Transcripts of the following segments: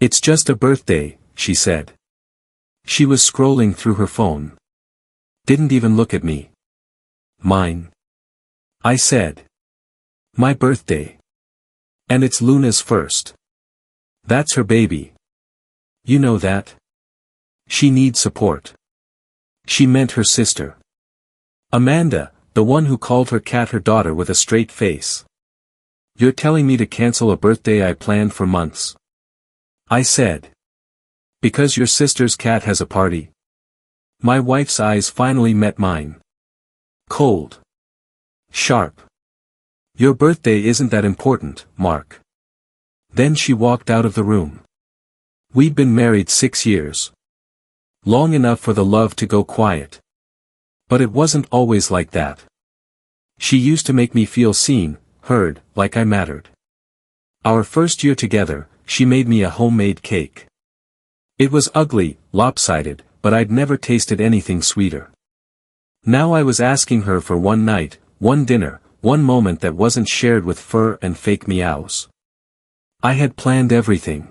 It's just a birthday, she said. She was scrolling through her phone. Didn't even look at me. Mine. I said. My birthday. And it's Luna's first. That's her baby. You know that? She needs support. She meant her sister. Amanda, the one who called her cat her daughter with a straight face. You're telling me to cancel a birthday I planned for months? I said. Because your sister's cat has a party? My wife's eyes finally met mine. Cold. Sharp. Your birthday isn't that important, Mark. Then she walked out of the room. We'd been married 6 years. Long enough for the love to go quiet. But it wasn't always like that. She used to make me feel seen, heard, like I mattered. Our first year together, she made me a homemade cake. It was ugly, lopsided, but I'd never tasted anything sweeter. Now I was asking her for one night, one dinner, one moment that wasn't shared with fur and fake meows. I had planned everything.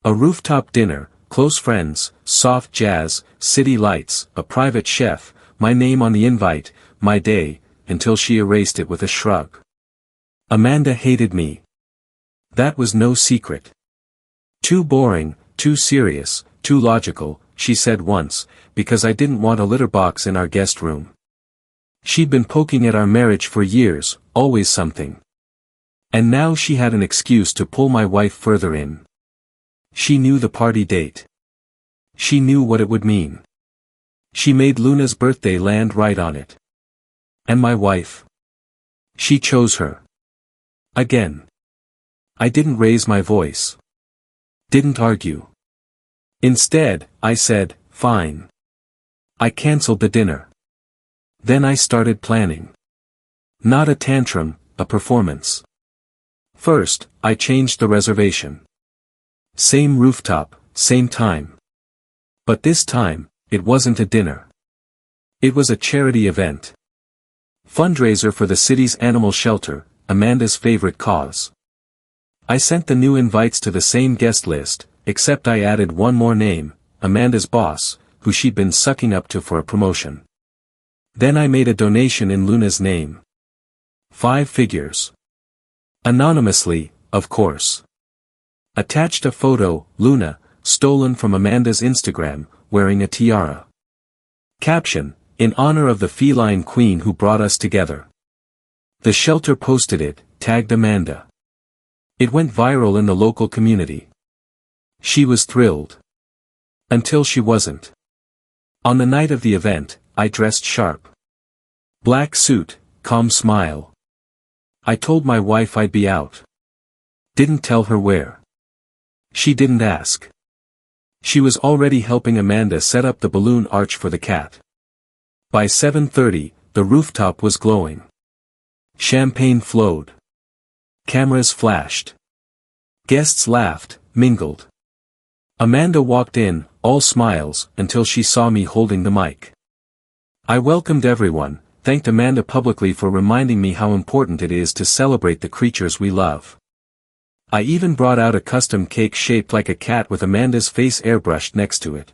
A rooftop dinner, close friends, soft jazz, city lights, a private chef, my name on the invite, my day, until she erased it with a shrug. Amanda hated me. That was no secret. Too boring, too serious, too logical, she said once, because I didn't want a litter box in our guest room. She'd been poking at our marriage for years, always something. And now she had an excuse to pull my wife further in. She knew the party date. She knew what it would mean. She made Luna's birthday land right on it. And my wife? She chose her. Again. I didn't raise my voice. Didn't argue. Instead, I said, fine. I canceled the dinner. Then I started planning. Not a tantrum, a performance. First, I changed the reservation. Same rooftop, same time. But this time, it wasn't a dinner. It was a charity event. Fundraiser for the city's animal shelter, Amanda's favorite cause. I sent the new invites to the same guest list, except I added one more name, Amanda's boss, who she'd been sucking up to for a promotion. Then I made a donation in Luna's name. 5 figures. Anonymously, of course. Attached a photo, Luna, stolen from Amanda's Instagram, wearing a tiara. Caption, in honor of the feline queen who brought us together. The shelter posted it, tagged Amanda. It went viral in the local community. She was thrilled. Until she wasn't. On the night of the event, I dressed sharp. Black suit, calm smile. I told my wife I'd be out. Didn't tell her where. She didn't ask. She was already helping Amanda set up the balloon arch for the cat. By 7:30, the rooftop was glowing. Champagne flowed. Cameras flashed. Guests laughed, mingled. Amanda walked in, all smiles, until she saw me holding the mic. I welcomed everyone, thanked Amanda publicly for reminding me how important it is to celebrate the creatures we love. I even brought out a custom cake shaped like a cat with Amanda's face airbrushed next to it.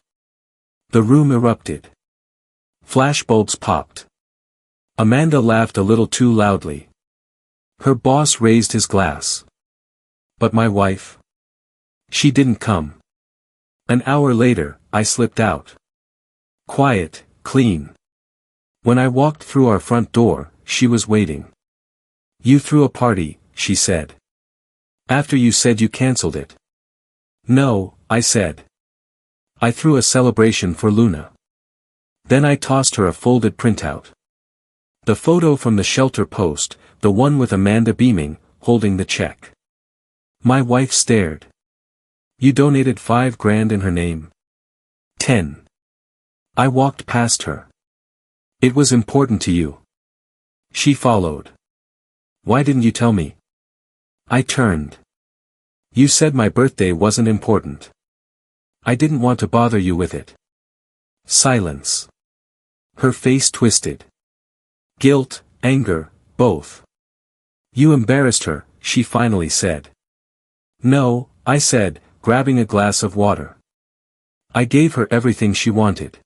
The room erupted. Flashbulbs popped. Amanda laughed a little too loudly. Her boss raised his glass. But my wife? She didn't come. An hour later, I slipped out. Quiet, clean. When I walked through our front door, she was waiting. You threw a party, she said. After you said you canceled it. No, I said. I threw a celebration for Luna. Then I tossed her a folded printout. The photo from the shelter post, the one with Amanda beaming, holding the check. My wife stared. You donated $5,000 in her name. 10. I walked past her. It was important to you. She followed. Why didn't you tell me? I turned. You said my birthday wasn't important. I didn't want to bother you with it. Silence. Her face twisted. Guilt, anger, both. You embarrassed her, she finally said. No, I said, grabbing a glass of water. I gave her everything she wanted.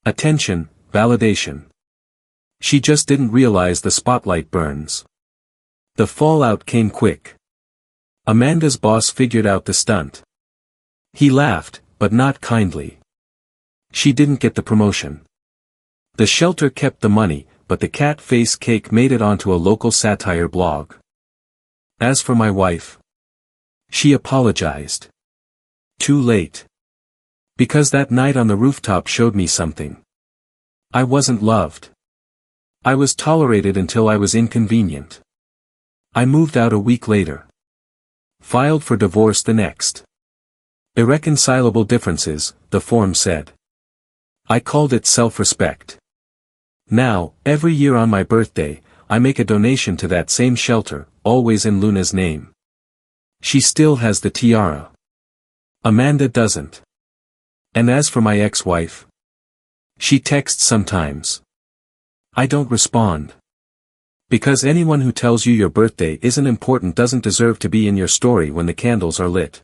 Attention, validation. She just didn't realize the spotlight burns. The fallout came quick. Amanda's boss figured out the stunt. He laughed, but not kindly. She didn't get the promotion. The shelter kept the money, but the cat face cake made it onto a local satire blog. As for my wife, she apologized. Too late. Because that night on the rooftop showed me something. I wasn't loved. I was tolerated until I was inconvenient. I moved out a week later. Filed for divorce the next. Irreconcilable differences, the form said. I called it self-respect. Now, every year on my birthday, I make a donation to that same shelter, always in Luna's name. She still has the tiara. Amanda doesn't. And as for my ex-wife, she texts sometimes. I don't respond. Because anyone who tells you your birthday isn't important doesn't deserve to be in your story when the candles are lit.